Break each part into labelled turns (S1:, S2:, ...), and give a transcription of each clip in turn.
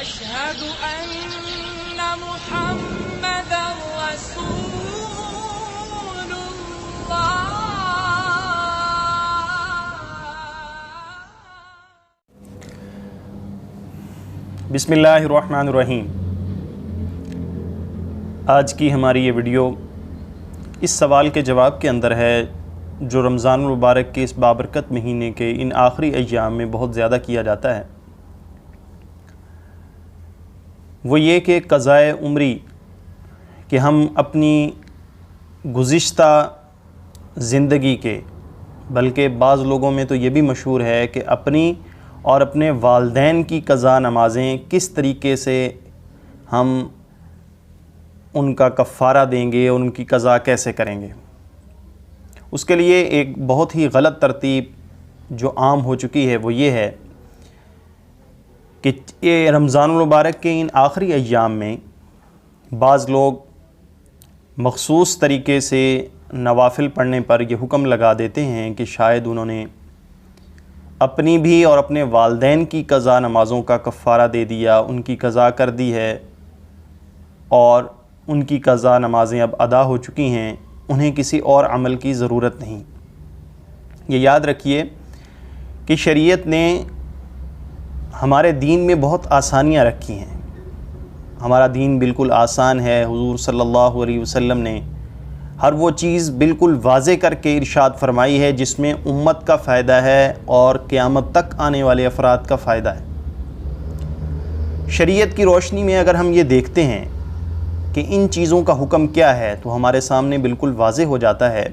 S1: أشهد أن محمدا رسول الله.
S2: بسم اللہ الرحمن الرحیم. آج کی ہماری یہ ویڈیو اس سوال کے جواب کے اندر ہے جو رمضان المبارک کے اس بابرکت مہینے کے ان آخری ایام میں بہت زیادہ کیا جاتا ہے. وہ یہ کہ قضائے عمری کہ ہم اپنی گزشتہ زندگی کے، بلکہ بعض لوگوں میں تو یہ بھی مشہور ہے کہ اپنی اور اپنے والدین کی قضا نمازیں کس طریقے سے ہم ان کا کفارہ دیں گے، ان کی قضا کیسے کریں گے. اس کے لیے ایک بہت ہی غلط ترتیب جو عام ہو چکی ہے وہ یہ ہے کہ یہ رمضان المبارک کے ان آخری ایام میں بعض لوگ مخصوص طریقے سے نوافل پڑھنے پر یہ حکم لگا دیتے ہیں کہ شاید انہوں نے اپنی بھی اور اپنے والدین کی قضا نمازوں کا کفارہ دے دیا، ان کی قضا کر دی ہے اور ان کی قضا نمازیں اب ادا ہو چکی ہیں، انہیں کسی اور عمل کی ضرورت نہیں. یہ یاد رکھیے کہ شریعت نے ہمارے دین میں بہت آسانیاں رکھی ہیں. ہمارا دین بالکل آسان ہے. حضور صلی اللہ علیہ وسلم نے ہر وہ چیز بالکل واضح کر کے ارشاد فرمائی ہے جس میں امت کا فائدہ ہے اور قیامت تک آنے والے افراد کا فائدہ ہے. شریعت کی روشنی میں اگر ہم یہ دیکھتے ہیں کہ ان چیزوں کا حکم کیا ہے تو ہمارے سامنے بالکل واضح ہو جاتا ہے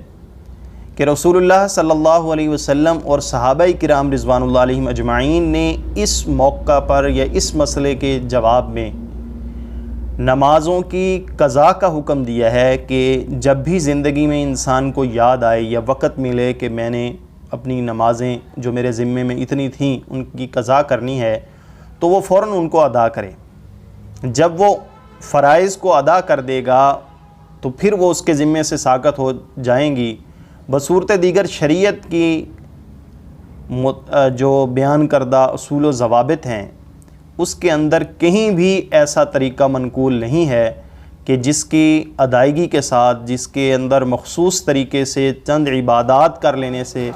S2: کہ رسول اللہ صلی اللہ علیہ وسلم اور صحابہ کرام رضوان اللہ علیہم اجمعین نے اس موقع پر یا اس مسئلے کے جواب میں نمازوں کی قضا کا حکم دیا ہے کہ جب بھی زندگی میں انسان کو یاد آئے یا وقت ملے کہ میں نے اپنی نمازیں جو میرے ذمے میں اتنی تھیں ان کی قضا کرنی ہے تو وہ فوراً ان کو ادا کرے. جب وہ فرائض کو ادا کر دے گا تو پھر وہ اس کے ذمے سے ساقط ہو جائیں گی. بصورت دیگر شریعت کی جو بیان کردہ اصول و ضوابط ہیں اس کے اندر کہیں بھی ایسا طریقہ منقول نہیں ہے کہ جس کی ادائیگی کے ساتھ، جس کے اندر مخصوص طریقے سے چند عبادات کر لینے سے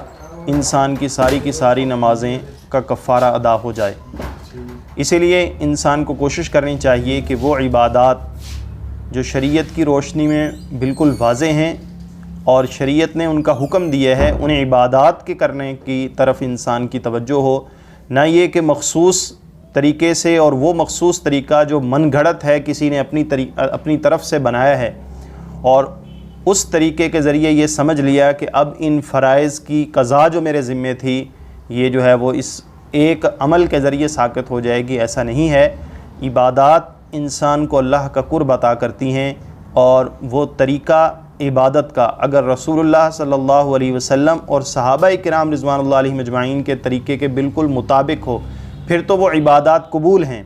S2: انسان کی ساری نمازیں کا کفارہ ادا ہو جائے. اسی لیے انسان کو کوشش کرنی چاہیے کہ وہ عبادات جو شریعت کی روشنی میں بالکل واضح ہیں اور شریعت نے ان کا حکم دیا ہے ان عبادات کے کرنے کی طرف انسان کی توجہ ہو، نہ یہ کہ مخصوص طریقے سے، اور وہ مخصوص طریقہ جو من گھڑت ہے کسی نے اپنی طرف سے بنایا ہے اور اس طریقے کے ذریعے یہ سمجھ لیا کہ اب ان فرائض کی قضا جو میرے ذمے تھی یہ جو ہے وہ اس ایک عمل کے ذریعے ساقط ہو جائے گی. ایسا نہیں ہے. عبادات انسان کو اللہ کا قرب عطا کرتی ہیں اور وہ طریقہ عبادت کا اگر رسول اللہ صلی اللہ علیہ وسلم اور صحابہ کرام رضوان اللہ علیہم اجمعین کے طریقے کے بالکل مطابق ہو پھر تو وہ عبادات قبول ہیں.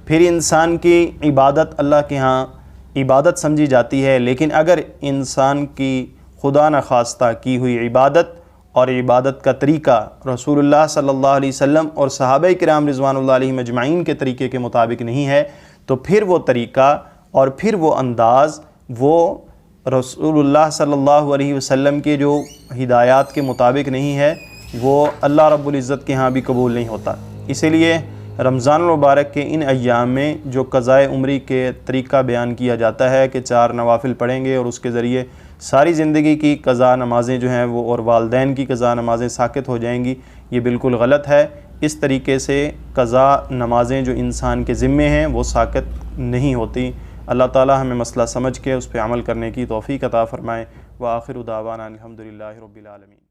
S2: پھر انسان کی عبادت اللہ کے ہاں عبادت سمجھی جاتی ہے. لیکن اگر انسان کی خدا نخواستہ کی ہوئی عبادت اور عبادت کا طریقہ رسول اللہ صلی اللہ علیہ وسلم اور صحابہ کرام رضوان اللہ علیہم اجمعین کے طریقے کے مطابق نہیں ہے تو پھر وہ طریقہ اور پھر وہ انداز وہ رسول اللہ صلی اللہ علیہ وسلم کے جو ہدایات کے مطابق نہیں ہے، وہ اللہ رب العزت کے ہاں بھی قبول نہیں ہوتا. اسی لیے رمضان المبارک کے ان ایام میں جو قضائے عمری کے طریقہ بیان کیا جاتا ہے کہ 4 نوافل پڑھیں گے اور اس کے ذریعے ساری زندگی کی قضا نمازیں جو ہیں وہ اور والدین کی قضا نمازیں ساقط ہو جائیں گی، یہ بالکل غلط ہے. اس طریقے سے قضا نمازیں جو انسان کے ذمے ہیں وہ ساقط نہیں ہوتی. اللہ تعالی ہمیں مسئلہ سمجھ کے اس پہ عمل کرنے کی توفیق عطا فرمائے. وآخر دعوانا الحمدللہ رب العالمین.